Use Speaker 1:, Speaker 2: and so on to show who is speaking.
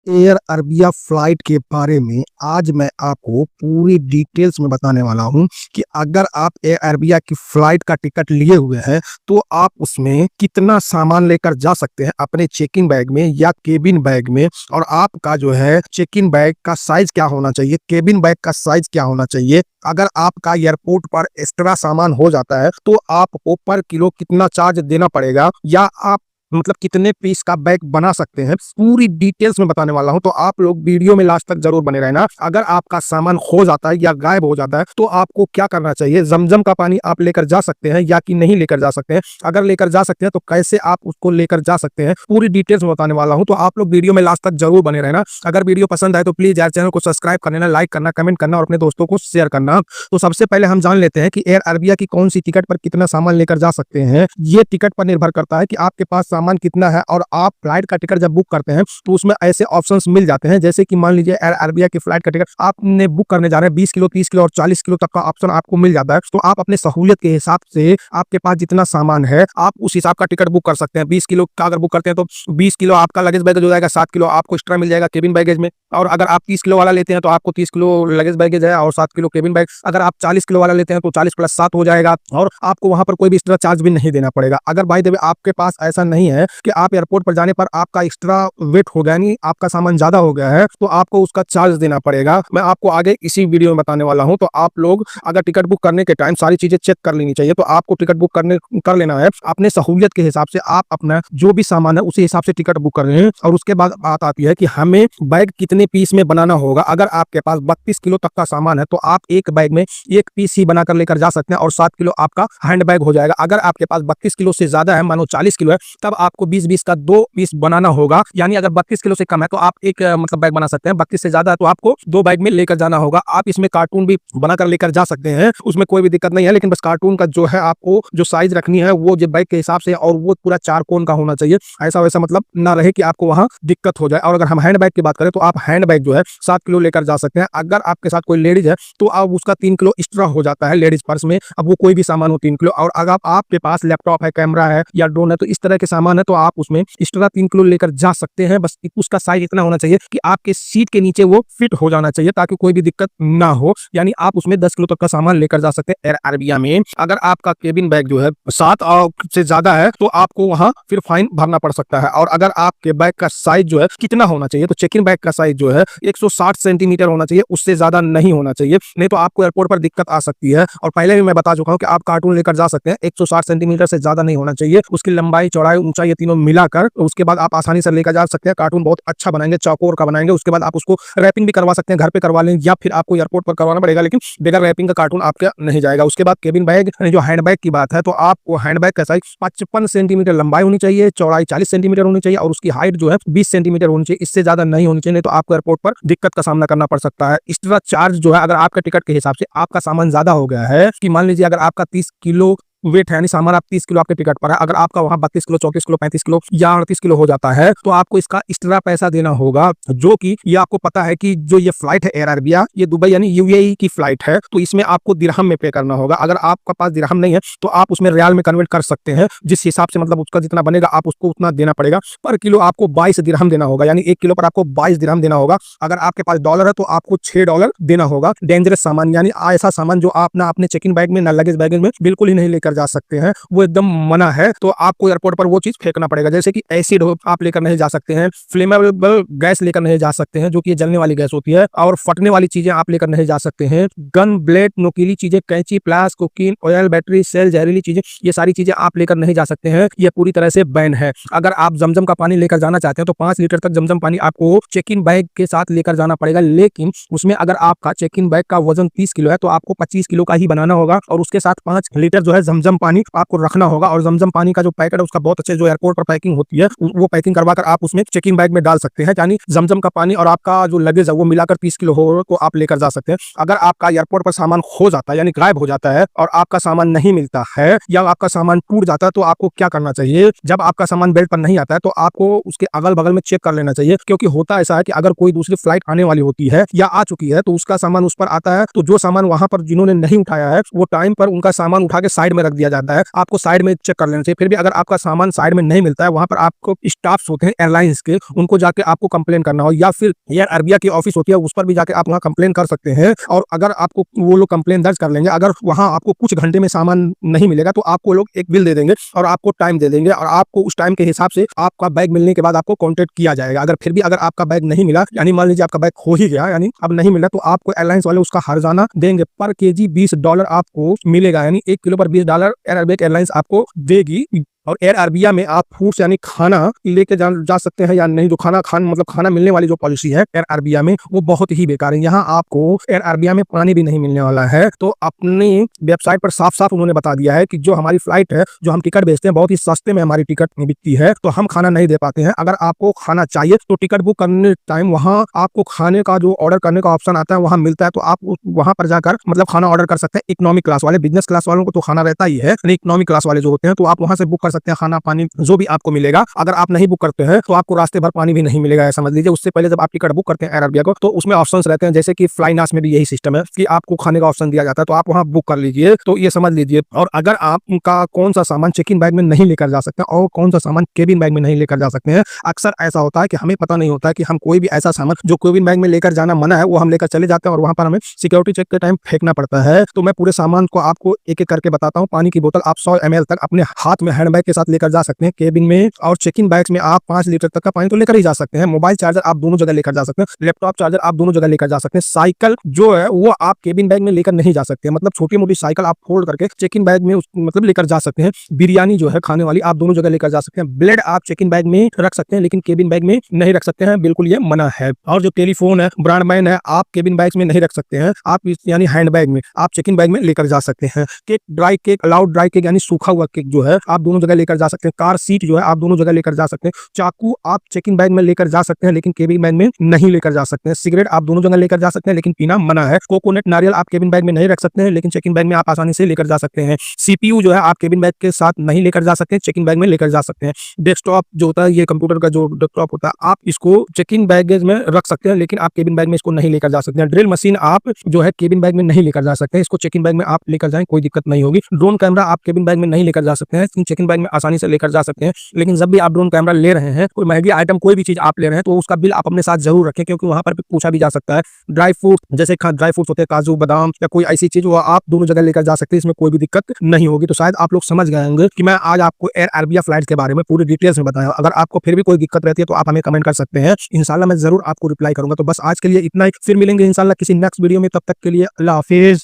Speaker 1: Air Arabia flight के बारे में आज मैं आपको पूरी डिटेल्स में बताने वाला हूं कि अगर आप एयर अरबिया की फ्लाइट का टिकट लिए हुए हैं तो आप उसमें कितना सामान लेकर जा सकते हैं अपने चेक इन बैग में या केबिन बैग में, और आपका जो है चेक इन बैग का साइज क्या होना चाहिए, केबिन बैग का साइज क्या होना चाहिए। अगर आपका एयरपोर्ट पर एक्स्ट्रा सामान हो जाता है तो आपको पर किलो कितना चार्ज देना पड़ेगा, या आप मतलब कितने पीस का बैग बना सकते हैं, पूरी डिटेल्स में बताने वाला हूं। तो आप लोग वीडियो में लास्ट तक जरूर बने रहना। अगर आपका सामान खो जाता है या गायब हो जाता है तो आपको क्या करना चाहिए, जमजम का पानी आप लेकर जा सकते हैं या कि नहीं लेकर जा सकते हैं, अगर लेकर जा सकते हैं तो कैसे आप उसको लेकर जा सकते हैं, पूरी डिटेल्स में बताने वाला हूं। तो आप लोग वीडियो में लास्ट तक जरूर बने रहना। अगर वीडियो पसंद आए तो प्लीज यार चैनल को सब्सक्राइब कर लेना, लाइक करना, कमेंट करना और अपने दोस्तों को शेयर करना। तो सबसे पहले हम जान लेते हैं कि एयर अरबिया की कौन सी टिकट पर कितना सामान लेकर जा सकते हैं। ये टिकट पर निर्भर करता है कि आपके पास सामान कितना है, और आप फ्लाइट का टिकट जब बुक करते हैं तो उसमें ऐसे ऑप्शंस मिल जाते हैं, जैसे कि मान लीजिए एयर अरबिया की फ्लाइट का टिकट आपने बुक करने जा रहे हैं 20 किलो, 30 किलो और 40 किलो तक का ऑप्शन आपको मिल जाता है। तो आप अपने सहूलियत के हिसाब से आपके पास जितना सामान है आप उस हिसाब का टिकट बुक कर सकते हैं। 20 किलो का अगर बुक करते हैं तो 20 किलो आपका लगेज बैगेज हो जाएगा, 7 किलो आपको एक्स्ट्रा मिल जाएगा केबिन बैगेज में। और अगर आप 30 किलो वाला लेते हैं तो आपको 30 किलो लगेज बैगेज है और 7 किलो केबिन बैग। अगर आप 40 किलो वाला लेते हैं तो 40 प्लस 7 हो जाएगा, और आपको वहां पर कोई भी एक्स्ट्रा चार्ज भी नहीं देना पड़ेगा। अगर बाय द वे आपके पास ऐसा नहीं है कि आप एयरपोर्ट पर जाने पर आपका एक्स्ट्रा वेट हो गया, यानी आपका सामान ज्यादा हो गया है, तो आपको उसका चार्ज देना पड़ेगा। मैं आपको आगे इसी वीडियो में बताने वाला हूं। तो आप लोग अगर टिकट बुक करने के टाइम सारी चीजें चेक कर लेनी चाहिए। तो आपको टिकट बुक कर लेना है अपने सहूलियत के हिसाब से। आप अपना जो भी सामान है उसी हिसाब से टिकट बुक कर रहे हैं। और उसके बाद बात आती है कि हमें बैग कितने पीस में बनाना होगा। अगर आपके पास 32 किलो तक का सामान है तो आप एक बैग में एक पीस ही बनाकर लेकर जा सकते हैं, और 7 किलो आपका हैंड बैग हो जाएगा। अगर आपके पास 32 किलो से ज्यादा है, मानो 40 किलो है, तब आपको 20-20 का 2 पीस बनाना होगा। यानी अगर 32 किलो से कम है तो आप एक मतलब बैग बना सकते हैं, 32 से ज्यादा है तो आपको 2 बैग में लेकर जाना होगा। आप इसमें कार्टून भी बनाकर लेकर जा सकते हैं, उसमें कोई भी दिक्कत नहीं है, लेकिन बस कार्टून का जो है आपको जो साइज रखनी है वो जो बैग के हिसाब से, और वो पूरा 4 कोण का होना चाहिए। ऐसा वैसा मतलब ना रहे कि आपको वहां दिक्कत हो जाए। और अगर हम हैंड बैग की बात करें तो आप हैंड बैग जो है 7 किलो लेकर जा सकते हैं। अगर आपके साथ कोई लेडीज है तो अब उसका 3 किलो एक्स्ट्रा हो जाता है लेडीज पर्स में। अब वो कोई भी सामान हो 3 किलो, और अगर आपके पास लैपटॉप है, कैमरा है या ड्रोन है, तो इस तरह के सामान है तो आप उसमें एक्स्ट्रा 3 किलो लेकर जा सकते हैं। बस उसका साइज इतना होना चाहिए कि आपके सीट के नीचे वो फिट हो जाना चाहिए, ताकि कोई भी दिक्कत ना हो। यानी आप उसमें 10 किलो तक का सामान लेकर जा सकते हैं एयर अरबिया में। अगर आपका केबिन बैग जो है 7 से ज्यादा है तो आपको वहां फिर फाइन भरना पड़ सकता है। और अगर आपके बैग का साइज जो है कितना होना चाहिए, तो चेक इन बैग का साइज जो है 160 सेंटीमीटर होना चाहिए, उससे ज्यादा नहीं होना चाहिए, नहीं तो आपको एयरपोर्ट पर दिक्कत आ सकती है। और पहले भी मैं बता चुका हूं कि आप कार्टून लेकर जा सकते हैं, 160 सेंटीमीटर से ज्यादा नहीं होना चाहिए। उसकी लंबाई, चौड़ाई, ऊंचाई ये तीनों मिलाकर उसके बाद आप आसानी से लेकर जा सकते हैं। कार्टून बहुत अच्छा बनाएंगे, चौकोर का बनाएंगे। उसके बाद आप उसको रैपिंग भी करवा सकते हैं, घर पे करवा लें या फिर आपको एयरपोर्ट पर करवाना पड़ेगा, लेकिन बगैर रैपिंग का कार्टून आपका नहीं जाएगा। उसके बाद केबिन बैग, जो हैंड बैग की बात है, तो आपको हैंड बैग का साइज 55 सेंटीमीटर लंबाई होनी चाहिए, चौड़ाई 40 सेंटीमीटर होनी चाहिए, और उसकी हाइट जो है 20 सेंटीमीटर होनी चाहिए। इससे ज्यादा नहीं होनी चाहिए, नहीं तो आपको एयरपोर्ट पर दिक्कत का सामना करना पड़ सकता है। एक्स्ट्रा चार्ज जो है, अगर आपके टिकट के हिसाब से आपका सामान ज्यादा हो गया है, कि मान लीजिए अगर आपका 30 किलो वेट है, यानी सामान आप 30 किलो आपके टिकट पर है, अगर आपका वहां 32 किलो, 34 किलो, 35 किलो या 38 किलो हो जाता है, तो आपको इसका एक्स्ट्रा पैसा देना होगा। जो कि ये आपको पता है कि जो ये फ्लाइट है एयर अरबिया, ये दुबई यानी यूएई की फ्लाइट है, तो इसमें आपको दिरहम में पे करना होगा। अगर आपका पास दिरहम नहीं है तो आप उसमें रियाल में कन्वर्ट कर सकते हैं, जिस हिसाब से मतलब उसका जितना बनेगा आप उसको उतना देना पड़ेगा। पर किलो आपको 22 दिरहम देना होगा, यानी 1 किलो पर आपको 22 दिरहम देना होगा। अगर आपके पास डॉलर है तो आपको $6 देना होगा। डेंजरस सामान, यानी ऐसा सामान जो आप ना अपने चेक इन बैग में ना लगेज बैगेज में बिल्कुल ही नहीं लेकर जा सकते हैं, वो एकदम मना है। तो आपको एयरपोर्ट पर वो चीज फेंकना पड़ेगा, जैसे कि एसिड आप लेकर नहीं जा सकते हैं, फ्लेमेबल गैस लेकर नहीं जा सकते हैं जो कि जलने वाली गैस होती है, और फटने वाली चीजें आप लेकर नहीं जा सकते हैं। गन, ब्लेड, नुकीली चीजें, कैंची, प्लास, कोकीन, ऑयल, बैटरी, सेल, जहरीली चीजें, ये सारी चीजें आप लेकर नहीं जा सकते हैं। ये पूरी तरह से बैन है। अगर आप जमजम का पानी लेकर जाना चाहते हैं तो 5 लीटर तक जमजम पानी आपको चेक इन बैग के साथ लेकर जाना पड़ेगा, लेकिन उसमें अगर आपका चेक इन बैग का वजन 30 किलो है तो आपको 25 किलो का ही बनाना होगा, और उसके साथ 5 लीटर जो है जमजम पानी आपको रखना होगा। और जमजम पानी का जो पैकेट है उसका बहुत अच्छे जो एयरपोर्ट पर पैकिंग होती है, वो पैकिंग करवाकर आप उसमें चेक इन बैग में डाल सकते हैं। यानी जमजम का पानी और आपका जो लगेज है वो मिलाकर 30 किलो हो तो आप लेकर जा सकते हैं। अगर आपका एयरपोर्ट पर सामान खो जाता है, यानी गायब हो जाता है, और आपका सामान नहीं मिलता है या आपका सामान टूट जाता है, तो आपको क्या करना चाहिए, जब आपका सामान बेल्ट पर नहीं आता है तो आपको उसके अगल बगल में चेक कर लेना चाहिए। क्योंकि होता ऐसा है कि अगर कोई दूसरी फ्लाइट आने वाली होती है या आ चुकी है तो उसका सामान उस पर आता है, तो जो सामान वहां पर जिन्होंने नहीं उठाया है वो टाइम पर उनका सामान उठा के साइड में रख दिया जाता है, आपको साइड में चेक कर लेना चाहिए। फिर भी अगर आपका सामान साइड में नहीं मिलता है, वहाँ पर आपको स्टाफ्स होते हैं एयरलाइंस के, उनको जाके आपको कंप्लेन करना हो, या फिर एयर अरेबिया की ऑफिस होती है उस पर भी जाके आप वहाँ कंप्लेन कर सकते हैं। और अगर आपको वो लोग कंप्लेन दर्ज कर लेंगे, अगर वहाँ आपको कुछ घंटे में सामान नहीं मिलेगा तो आपको लोग एक बिल दे देंगे और आपको टाइम दे देंगे, और आपको उस टाइम के हिसाब से आपका बैग मिलने के बाद आपको कॉन्टेक्ट किया जाएगा। अगर फिर भी अगर आपका बैग नहीं मिला, यानी मान लीजिए आपका बैग खो ही गया, यानी अब नहीं मिला, तो आपको एयरलाइंस वाले उसका हर्जाना देंगे। पर केजी $20 आपको मिलेगा, यानी 1 किलो पर $20 एयर अरेबिया एयरलाइंस आपको देगी। और एयर अरेबिया में आप फूड्स यानी खाना लेके जा सकते हैं या नहीं, जो खाना मिलने वाली जो पॉलिसी है एयर अरेबिया में, वो बहुत ही बेकार है। यहाँ आपको एयर अरेबिया में पानी भी नहीं मिलने वाला है। तो अपनी वेबसाइट पर साफ साफ उन्होंने बता दिया है कि जो हमारी फ्लाइट है, जो हम टिकट बेचते हैं, बहुत ही सस्ते में हमारी टिकट बिकती है, तो हम खाना नहीं दे पाते हैं। अगर आपको खाना चाहिए तो टिकट बुक करने टाइम वहाँ आपको खाने का जो ऑर्डर करने का ऑप्शन आता है वहाँ मिलता है, तो आप वहाँ पर जाकर खाना ऑर्डर कर सकते हैं। इकोनॉमिक क्लास वाले, बिजनेस क्लास वालों को तो खाना रहता ही है, इकोनॉमिक क्लास वाले जो होते हैं तो आप वहाँ से बुक कर सकते हैं खाना पानी जो भी आपको मिलेगा। अगर आप नहीं बुक करते हैं तो आपको रास्ते भर पानी भी नहीं मिलेगा, ऐसा समझ लीजिए। उससे पहले जब आप टिकट बुक करते हैं एयर अरेबिया को, तो उसमें ऑप्शंस रहते हैं, जैसे कि फ्लाइनास में भी यही सिस्टम है कि आपको खाने का ऑप्शन दिया जाता है, तो आप वहां बुक कर लीजिए, तो ये समझ लीजिए। और अगर आपका कौन सा सामान चेक इन बैग में नहीं लेकर जा सकते और कौन सा सामान केबिन बैग में नहीं लेकर जा सकते हैं, अक्सर ऐसा होता है कि हमें पता नहीं होता है कि हम कोई भी ऐसा सामान जो केबिन बैग में लेकर जाना मना है वो हम लेकर चले जाते हैं और वहां पर हमें सिक्योरिटी चेक के टाइम फेंकना पड़ता है। तो मैं पूरे सामान को आपको एक एक करके बताता हूँ। पानी की बोतल आप 100 ml तक अपने हाथ में हैंड बैग के साथ लेकर जा सकते हैं केबिन में, और चेक इन बैग्स में आप 5 लीटर तक का पानी तो लेकर ही जा सकते हैं। मोबाइल चार्जर आप दोनों जगह लेकर जा सकते हैं, लैपटॉप चार्जर आप दोनों जगह लेकर जा सकते हैं। साइकिल जो है वो आप केबिन बैग में लेकर नहीं जा सकते, मतलब छोटी मोटी साइकिल आप फोल्ड करके चेक इन बैग में लेकर जा सकते हैं। बिरयानी जो है खाने वाली आप दोनों जगह लेकर जा सकते हैं। ब्लेड आप चेक इन बैग में रख सकते हैं, लेकिन केबिन बैग में नहीं रख सकते हैं, बिल्कुल ये मना है। और जो टेलीफोन है, ब्रॉडबैंड है, आप केबिन बैग्स में नहीं रख सकते हैं, आप यानी हैंड बैग में, आप चेक इन बैग में लेकर जा सकते हैं। Cake, dry cake, allowed dry cake यानी सूखा हुआ केक जो है आप दोनों जगह लेकर जा सकते हैं। कार सीट जो है आप दोनों जगह लेकर जा सकते हैं। चाकू आप चेक इन बैग में लेकर जा सकते हैं, लेकिन केबिन बैग में नहीं लेकर जा सकते हैं। सिगरेट आप दोनों जगह लेकर जा सकते हैं, लेकिन पीना मना है। कोकोनट, नारियल आप केबिन बैग में नहीं रख सकते हैं, लेकिन चेक इन बैग में आप आसानी से लेकर जा सकते हैं। सीपीयू जो है आप केबिन बैग के साथ नहीं लेकर जा सकते हैं, चेक इन बैग में लेकर जा सकते हैं। डेस्कटॉप जो होता है, ये कंप्यूटर का जो डेस्कटॉप होता है, आप इसको चेक इन बैगेज में रख सकते हैं, लेकिन आप केबिन बैग में इसको नहीं लेकर जा सकते हैं। ड्रिल मशीन आप जो है केबिन बैग में नहीं लेकर जा सकते हैं, इसको चेक इन बैग में आप लेकर जाएं, कोई दिक्कत नहीं होगी। ड्रोन कैमरा आप केबिन बैग में नहीं लेकर जा सकते हैं, चेक इन बैग में आसानी से लेकर जा सकते हैं। लेकिन जब भी आप ड्रोन कैमरा ले रहे हैं, कोई महंगी आइटम, कोई भी चीज आप ले रहे हैं, तो उसका बिल आप अपने साथ जरूर रखें, क्योंकि वहां पर पूछा भी जा सकता है। ड्राई फ्रूट, जैसे ड्राई फ्रूट्स होते हैं, काजू बादाम या कोई ऐसी चीज, वो आप दोनों जगह लेकर जा सकते हैं, इसमें कोई भी दिक्कत नहीं होगी। तो शायद आप लोग समझ गए होंगे कि मैं आज आपको एयर अरेबिया फ्लाइट के बारे में पूरी डिटेल्स में बताया। अगर आपको फिर भी कोई दिक्कत रहती है तो आप हमें कमेंट कर सकते हैं, इंशाल्लाह मैं जरूर आपको रिप्लाई करूंगा। तो बस आज के लिए इतना ही, फिर मिलेंगे इंशाल्लाह किसी नेक्स्ट वीडियो में, तब तक के लिए अल्लाह हाफिज।